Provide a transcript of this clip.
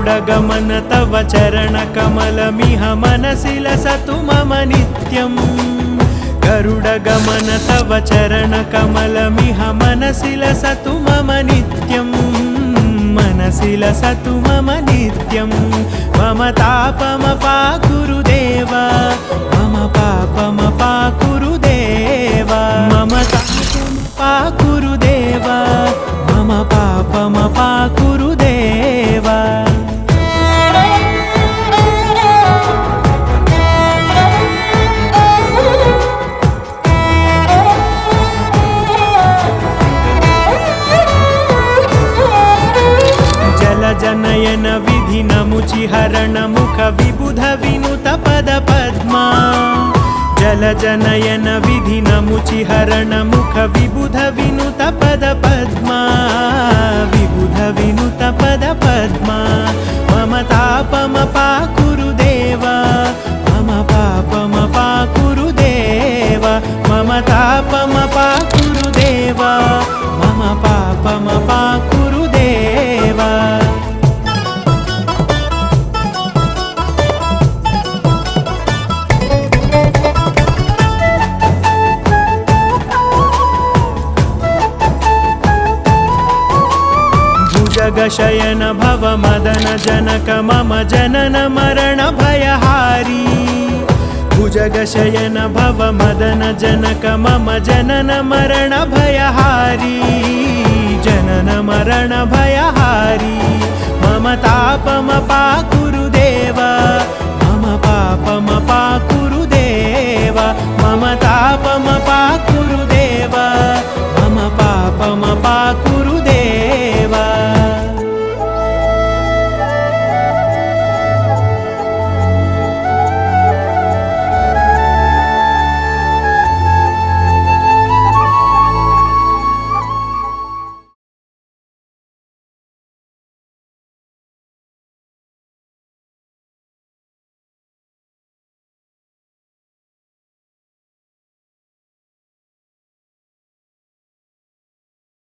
गरुडगमन तव चरणकमलमिह मनसि लसतु मम नित्यम् गरुडगमन तव चरणकमलमिह मनसि लसतु मम नित्यम् मनसि लसतु मम नित्यं मम तापमपाकुरु देव मम पापमपाकुरु देव मम तापमपाकुरु देव मम पापमपाकुरु देव जनयन विधि नमुचिहरण मुख विबुध विनुत पद पद्मा जल जनयन विधि नमुचिहरण मुख विबुध विनुत पद पद्मा विबुध विनुत पद पद्मा मम तापमपाकुरु देव मम पापमपाकुरु देव मम तापमपाकुरु देव मम पापमपाकुरु देव जगशयन भव मदन जनक मम जनन मरण भयहारी भुजगशयन भव मदन जनक मम जनन मरण भयहारी जनन मरण भयहारी मम तापमपाकुरु देव मम पापमपाकुरु